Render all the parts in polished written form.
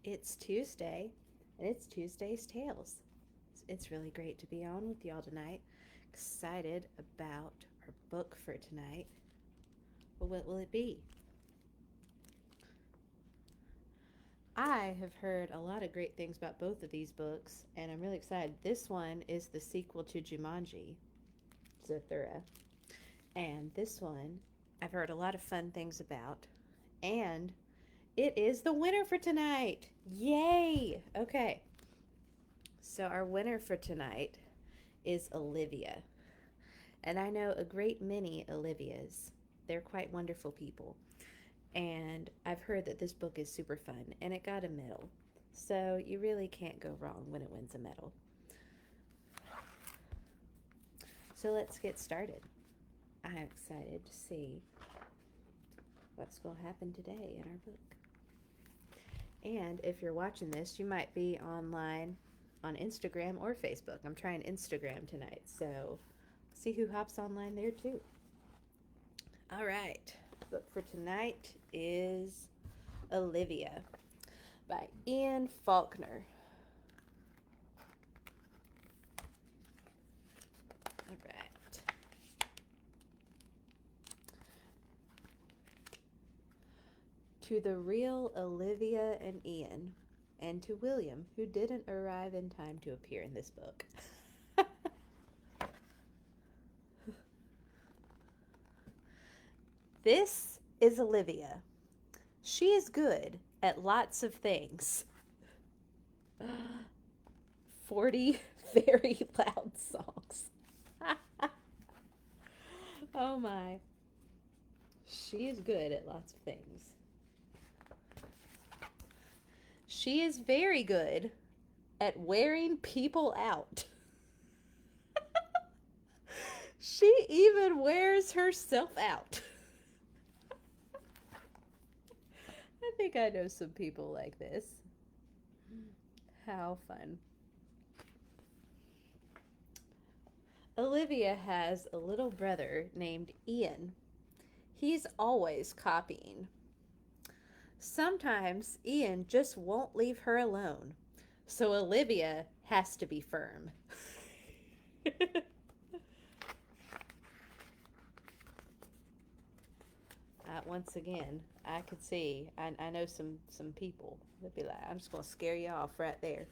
It's Tuesday, and it's Tuesday's Tales. It's really great to be on with y'all tonight. Excited about our book for tonight. Well, what will it be? I have heard a lot of great things about both of these books, and I'm really excited. This one is the sequel to Jumanji, Zathura, and this one I've heard a lot of fun things about, and it is the winner for tonight. Yay! Okay, so our winner for tonight is Olivia. And I know a great many Olivias. They're quite wonderful people. And I've heard that this book is super fun and it got a medal. So you really can't go wrong when it wins a medal. So let's get started. I'm excited to see what's going to happen today in our book. And if you're watching this, you might be online on Instagram or Facebook. I'm trying Instagram tonight, so see who hops online there too. All right, the book for tonight is Olivia by Ian Falconer. All right. To the real Olivia and Ian, and to William, who didn't arrive in time to appear in this book. This is Olivia. She is good at lots of things. 40 very loud songs. Oh my. She is good at lots of things. She is very good at wearing people out. She even wears herself out. I think I know some people like this. How fun. Olivia has a little brother named Ian. He's always copying. Sometimes Ian just won't leave her alone, so Olivia has to be firm. Once again, I could see, I know some people that'd be like, I'm just going to scare you off right there.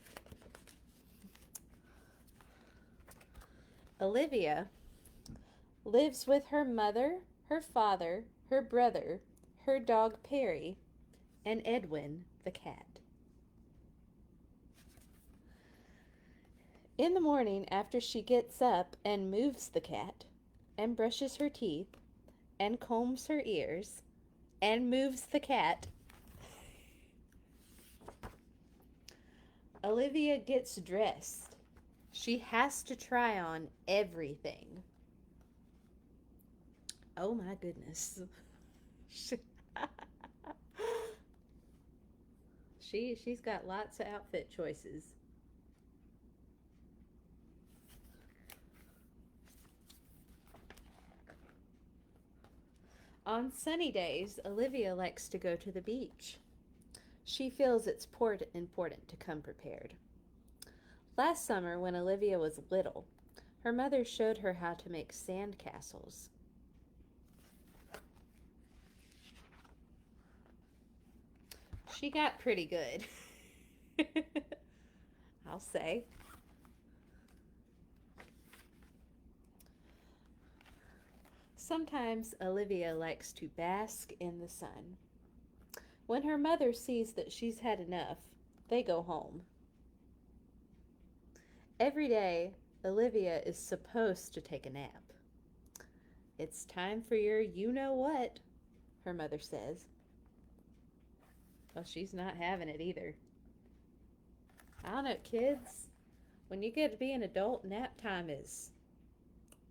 Olivia lives with her mother, her father, her brother, her dog Perry, and Edwin the cat. In the morning, after she gets up and moves the cat, and brushes her teeth, and combs her ears, and moves the cat, Olivia gets dressed. She has to try on everything. Oh my goodness. She's got lots of outfit choices. On sunny days, Olivia likes to go to the beach. She feels it's important to come prepared. Last summer, when Olivia was little, her mother showed her how to make sand castles. She got pretty good, I'll say. Sometimes Olivia likes to bask in the sun. When her mother sees that she's had enough, they go home. Every day, Olivia is supposed to take a nap. It's time for your you know what, her mother says. Well, she's not having it either. I don't know, kids. When you get to be an adult, nap time is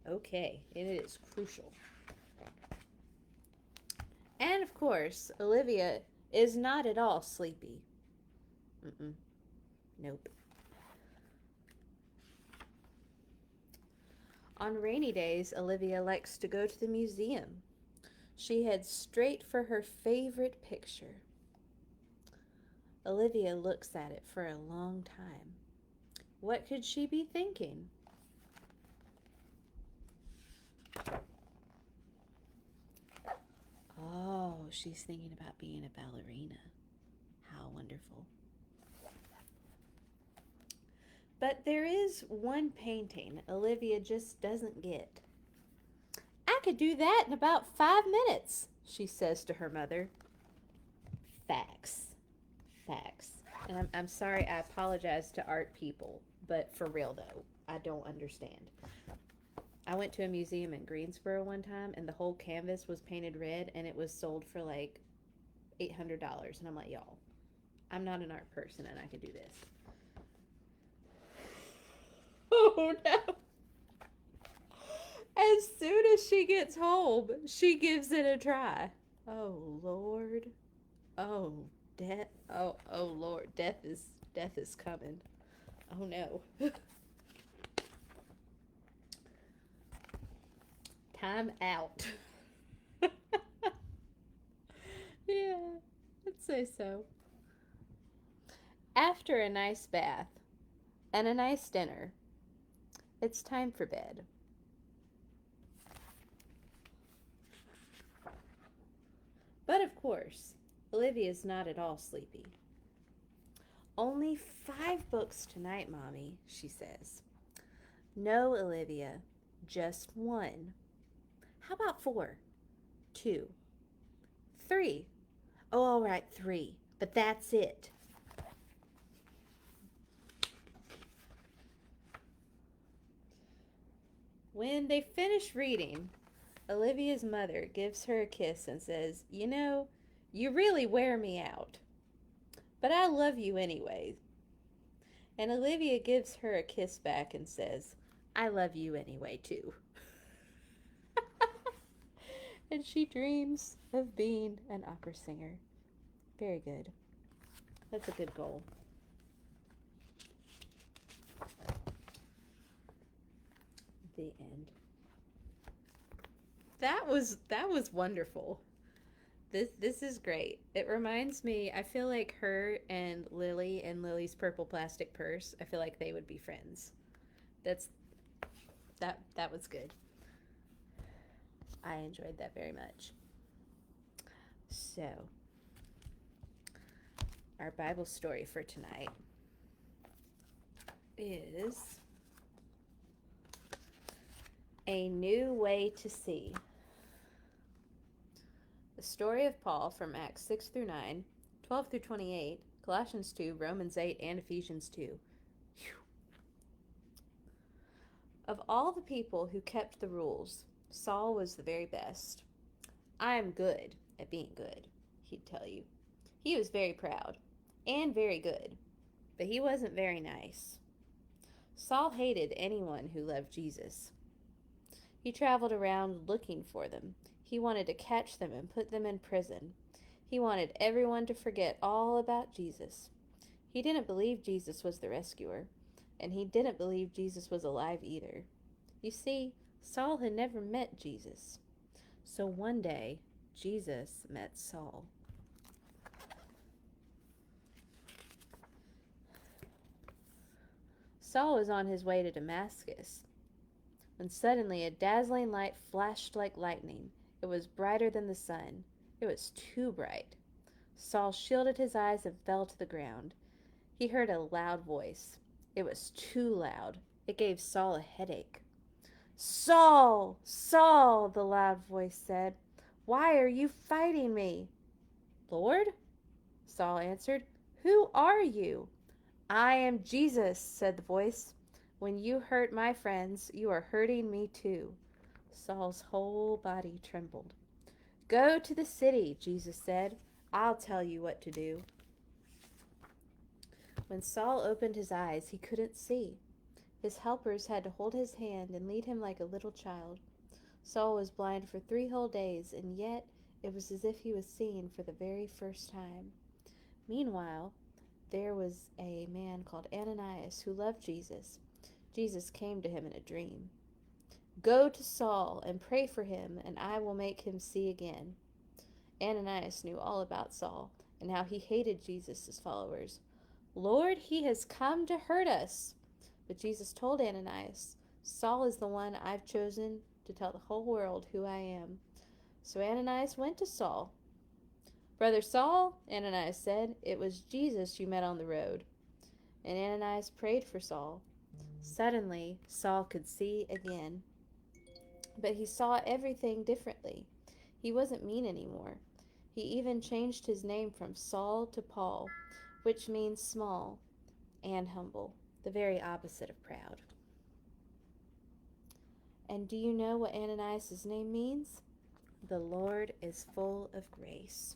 okay. It is crucial. And of course, Olivia is not at all sleepy. Nope. On rainy days, Olivia likes to go to the museum. She heads straight for her favorite picture. Olivia looks at it for a long time. What could she be thinking? Oh, she's thinking about being a ballerina. How wonderful. But there is one painting Olivia just doesn't get. I could do that in about 5 minutes, she says to her mother. Facts. Facts. And I'm sorry, I apologize to art people, but for real though, I don't understand. I went to a museum in Greensboro one time, and the whole canvas was painted red, and it was sold for like $800. And I'm like, y'all, I'm not an art person, and I can do this. Oh no. As soon as she gets home, she gives it a try. Oh Lord. Oh, death. Oh Lord, death is coming. Oh no. Time out. Yeah, I'd say so. After a nice bath and a nice dinner, it's time for bed. But of course, Olivia's not at all sleepy. Only 5 books tonight, Mommy, she says. No, Olivia, just one. How about 4? 2. 3. Oh, all right, 3. But that's it. When they finish reading, Olivia's mother gives her a kiss and says, "You know, you really wear me out. But I love you anyway." And Olivia gives her a kiss back and says, "I love you anyway, too." And she dreams of being an opera singer. Very good. That's a good goal. The end. That was wonderful. This is great. It reminds me, I feel like her and Lily and Lily's purple plastic purse, I feel like they would be friends. That's that was good. I enjoyed that very much. So, our Bible story for tonight is A New Way to See. The story of Paul from Acts 6 through 9, 12 through 28, Colossians 2, Romans 8, and Ephesians 2. Whew. Of all the people who kept the rules, Saul was the very best. "I am good at being good," he'd tell you. He was very proud and very good, but he wasn't very nice. Saul hated anyone who loved Jesus. He traveled around looking for them. He wanted to catch them and put them in prison. He wanted everyone to forget all about Jesus. He didn't believe Jesus was the rescuer, and he didn't believe Jesus was alive either. You see, Saul had never met Jesus. So one day, Jesus met Saul. Saul was on his way to Damascus when suddenly a dazzling light flashed like lightning. It was brighter than the sun. It was too bright. Saul shielded his eyes and fell to the ground. He heard a loud voice. It was too loud. It gave Saul a headache. "Saul, Saul," the loud voice said, "why are you fighting me?" "Lord," Saul answered, "who are you?" "I am Jesus," said the voice. "When you hurt my friends, you are hurting me too." Saul's whole body trembled. "Go to the city," Jesus said. "I'll tell you what to do." When Saul opened his eyes, he couldn't see. His helpers had to hold his hand and lead him like a little child. Saul was blind for 3 whole days, and yet it was as if he was seeing for the very first time. Meanwhile, there was a man called Ananias who loved Jesus. Jesus came to him in a dream. "Go to Saul and pray for him, and I will make him see again." Ananias knew all about Saul, and how he hated Jesus' followers. Lord, he has come to hurt us. But Jesus told Ananias, Saul is the one I've chosen to tell the whole world who I am. So Ananias went to Saul. Brother Saul, Ananias said, it was Jesus you met on the road. And Ananias prayed for Saul. Suddenly, Saul could see again. But he saw everything differently. He wasn't mean anymore. He even changed his name from Saul to Paul, which means small and humble, the very opposite of proud. And do you know what Ananias' name means? The Lord is full of grace.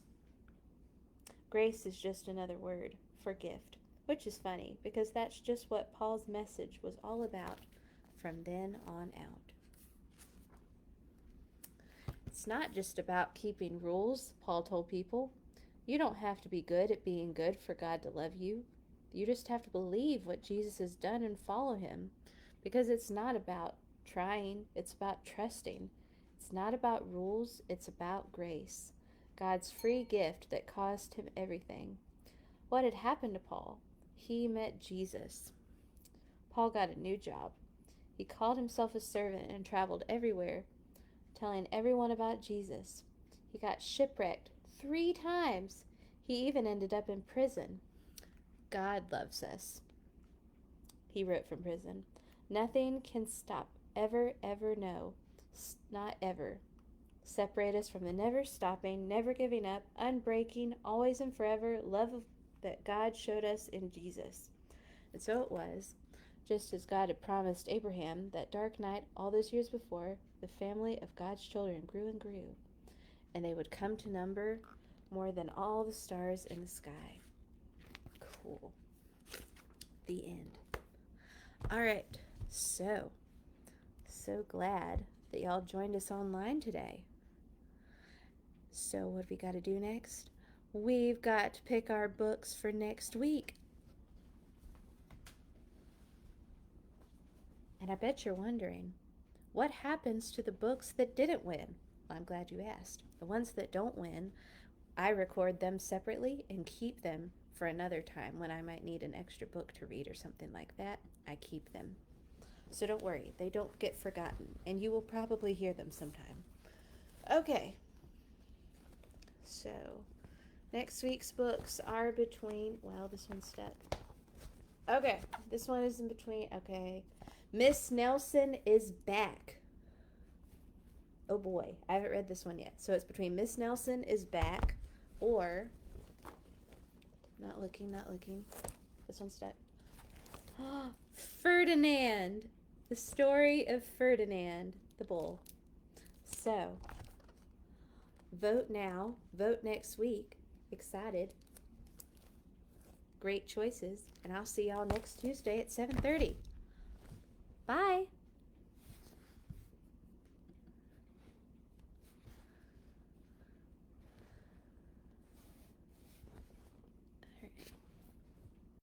Grace is just another word for gift, which is funny because that's just what Paul's message was all about from then on out. It's not just about keeping rules, Paul told people. You don't have to be good at being good for God to love you. You just have to believe what Jesus has done and follow him, because it's not about trying, it's about trusting. It's not about rules, it's about grace, God's free gift that cost him everything. What had happened to Paul? He met Jesus. Paul got a new job. He called himself a servant and traveled everywhere, telling everyone about Jesus. He got shipwrecked 3 times. He even ended up in prison. God loves us. He wrote from prison. Nothing can stop, ever, no, not ever, separate us from the never stopping, never giving up, unbreaking, always and forever love that God showed us in Jesus. And so it was, just as God had promised Abraham that dark night all those years before, the family of God's children grew and grew, and they would come to number more than all the stars in the sky. Cool. The end. All right, so glad that y'all joined us online today. So what have we got to do next? We've got to pick our books for next week. And I bet you're wondering, what happens to the books that didn't win? Well, I'm glad you asked. The ones that don't win, I record them separately and keep them for another time when I might need an extra book to read or something like that. I keep them. So don't worry, they don't get forgotten, and you will probably hear them sometime. Okay. So, next week's books are between, well, this one's stuck. Okay, this one is in between, okay. Miss Nelson is Back. Oh boy, I haven't read this one yet. So it's between Miss Nelson is Back or, not looking. This one's stuck. Ferdinand. The story of Ferdinand the Bull. So, vote now, vote next week. Excited. Great choices. And I'll see y'all next Tuesday at 7:30. Bye.